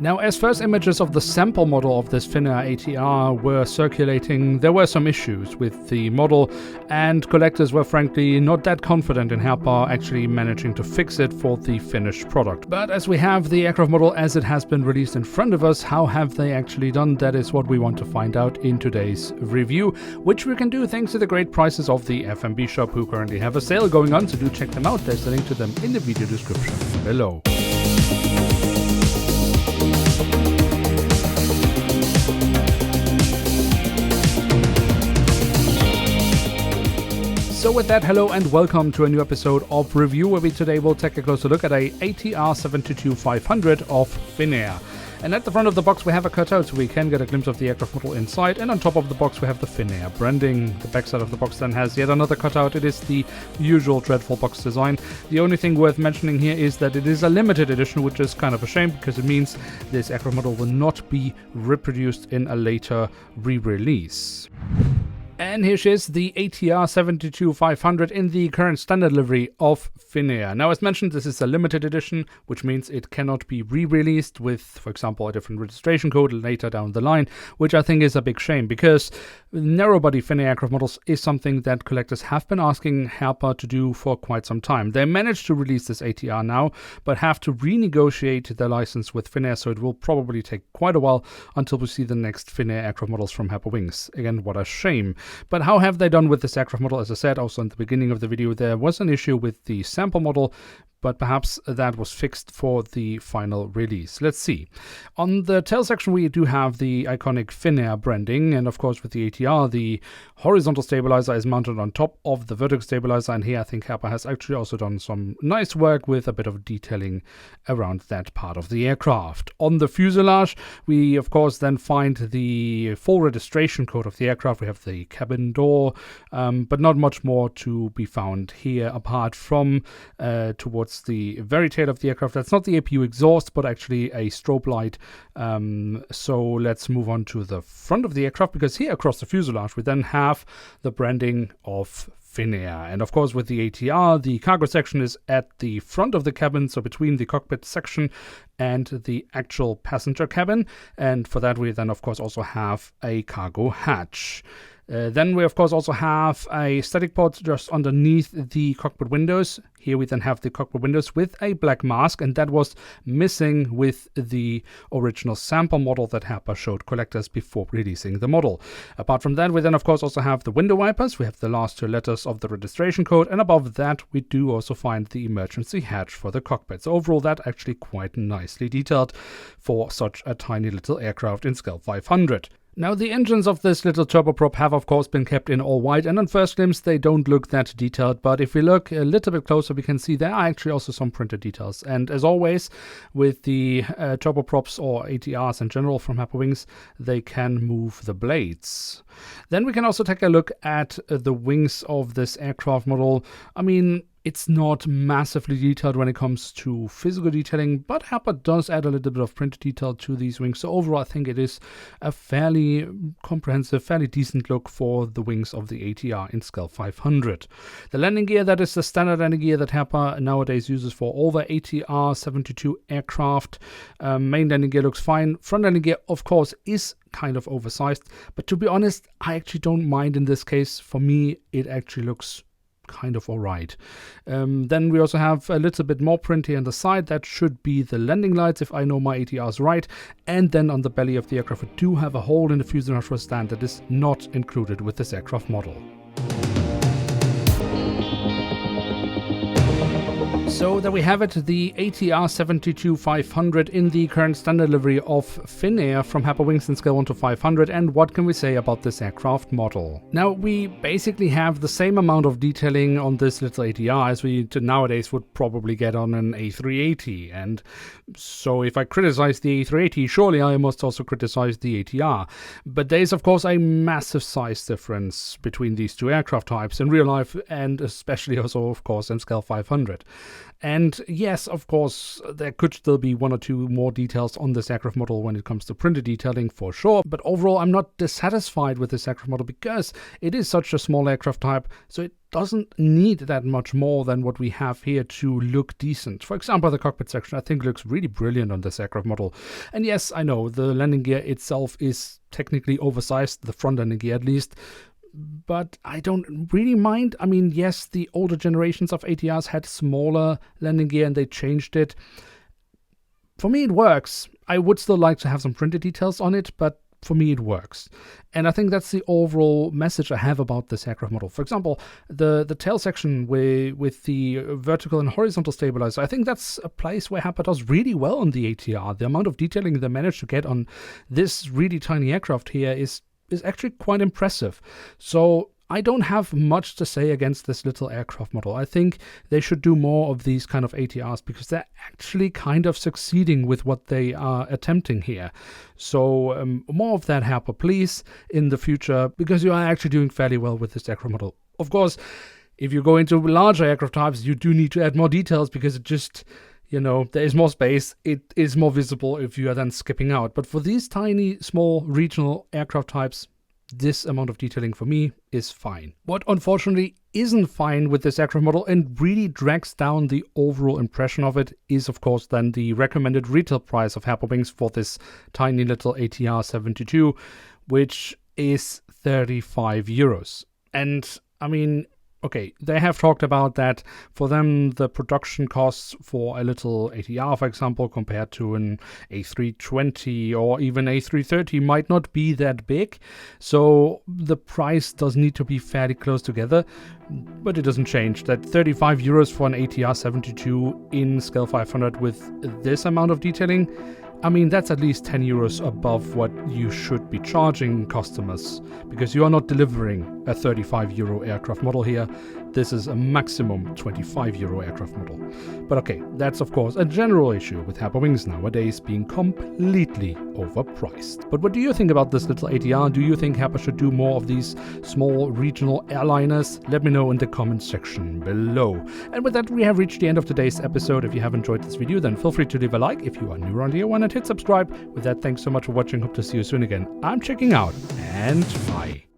Now, as first images of the sample model of this Finnair ATR were circulating, there were some issues with the model, and collectors were frankly not that confident in Herpa actually managing to fix it for the finished product. But as we have the aircraft model as it has been released in front of us, how have they actually done? That is what we want to find out in today's review, which we can do thanks to the great prices of the FMB shop, who currently have a sale going on, so do check them out. There's a link to them in the video description below. So with that, hello and welcome to a new episode of Review, where we today will take a closer look at a ATR72-500 of Finnair. And at the front of the box we have a cutout, so we can get a glimpse of the aircraft model inside, and on top of the box we have the Finnair branding. The backside of the box then has yet another cutout. It is the usual dreadful box design. The only thing worth mentioning here is that it is a limited edition, which is kind of a shame, because it means this aircraft model will not be reproduced in a later re-release. And here she is, the ATR72-500 in the current standard livery of Finnair. Now, as mentioned, this is a limited edition, which means it cannot be re-released with, for example, a different registration code later down the line, which I think is a big shame, because narrow-body Finnair aircraft models is something that collectors have been asking Herpa to do for quite some time. They managed to release this ATR now, but have to renegotiate their license with Finnair, so it will probably take quite a while until we see the next Finnair aircraft models from Herpa Wings. Again, what a shame. But how have they done with this aircraft model? As I said also in the beginning of the video, there was an issue with the sample model, but perhaps that was fixed for the final release. Let's see. On the tail section we do have the iconic Finnair branding, and of course with the ATR the horizontal stabilizer is mounted on top of the vertical stabilizer, and here I think Herpa has actually also done some nice work with a bit of detailing around that part of the aircraft. On the fuselage we of course then find the full registration code of the aircraft. We have the cabin door, but not much more to be found here apart from towards the very tail of the aircraft. That's not the APU exhaust, but actually a strobe light. So let's move on to the front of the aircraft, because here across the fuselage we then have the branding of Finnair. And of course with the ATR, the cargo section is at the front of the cabin, so between the cockpit section and the actual passenger cabin. And for that we then of course also have a cargo hatch. Then we of course also have a static pod just underneath the cockpit windows. Here we then have the cockpit windows with a black mask, and that was missing with the original sample model that Herpa showed collectors before releasing the model. Apart from that, we then of course also have the window wipers. We have the last two letters of the registration code, and above that we do also find the emergency hatch for the cockpit. So overall that actually quite nicely detailed for such a tiny little aircraft in scale 500. Now, the engines of this little turboprop have of course been kept in all white, and on first glimpse they don't look that detailed, but if we look a little bit closer we can see there are actually also some printed details. And as always with the turboprops or ATRs in general from Herpa Wings, they can move the blades. Then we can also take a look at the wings of this aircraft model. I mean, it's not massively detailed when it comes to physical detailing, but Herpa does add a little bit of printed detail to these wings. So overall I think it is a fairly comprehensive, fairly decent look for the wings of the ATR in scale 500. The landing gear, that is the standard landing gear that Herpa nowadays uses for all the ATR72 aircraft. Main landing gear looks fine. Front landing gear of course is kind of oversized, but to be honest I actually don't mind in this case. For me it actually looks kind of alright. Then we also have a little bit more print here on the side. That should be the landing lights if I know my ATRs right. And then on the belly of the aircraft we do have a hole in the fuselage for a stand that is not included with this aircraft model. So there we have it, the ATR72-500 in the current standard livery of Finnair from Herpa Wings in scale 1 to 500. And what can we say about this aircraft model? Now, we basically have the same amount of detailing on this little ATR as we nowadays would probably get on an A380. And so if I criticize the A380, surely I must also criticize the ATR. But there is of course a massive size difference between these two aircraft types in real life, and especially also of course in scale 500. And yes, of course, there could still be one or two more details on this aircraft model when it comes to printed detailing for sure. But overall, I'm not dissatisfied with this aircraft model because it is such a small aircraft type, so it doesn't need that much more than what we have here to look decent. For example, the cockpit section I think looks really brilliant on this aircraft model. And yes, I know the landing gear itself is technically oversized, the front landing gear at least, but I don't really mind. I mean, yes, the older generations of ATRs had smaller landing gear and they changed it. For me, it works. I would still like to have some printed details on it, but for me, it works. And I think that's the overall message I have about this aircraft model. For example, the tail section with the vertical and horizontal stabilizer, I think that's a place where Herpa does really well on the ATR. The amount of detailing they managed to get on this really tiny aircraft here is actually quite impressive. So I don't have much to say against this little aircraft model. I think they should do more of these kind of ATRs because they're actually kind of succeeding with what they are attempting here. So more of that, Herpa, please, in the future, because you are actually doing fairly well with this aircraft model. Of course, if you go into larger aircraft types, you do need to add more details because it just, there is more space, it is more visible if you are then skipping out. But for these tiny, small, regional aircraft types, this amount of detailing for me is fine. What unfortunately isn't fine with this aircraft model and really drags down the overall impression of it is, of course, then the recommended retail price of Herpa Wings for this tiny little ATR 72, which is 35 euros. And I mean, okay, they have talked about that for them the production costs for a little ATR, for example, compared to an A320 or even A330 might not be that big. So the price does need to be fairly close together, but it doesn't change. That 35 euros for an ATR 72 in scale 500 with this amount of detailing, I mean, that's at least 10 euros above what you should be charging customers, because you are not delivering a 35 euro aircraft model here. This is a maximum 25 euro aircraft model. But okay, that's of course a general issue with Herpa Wings nowadays being completely overpriced. But what do you think about this little ATR? Do you think Herpa should do more of these small regional airliners? Let me know in the comments section below. And with that, we have reached the end of today's episode. If you have enjoyed this video, then feel free to leave a like. If you are new around here, why not hit subscribe? With that, thanks so much for watching. Hope to see you soon again. I'm checking out, and bye.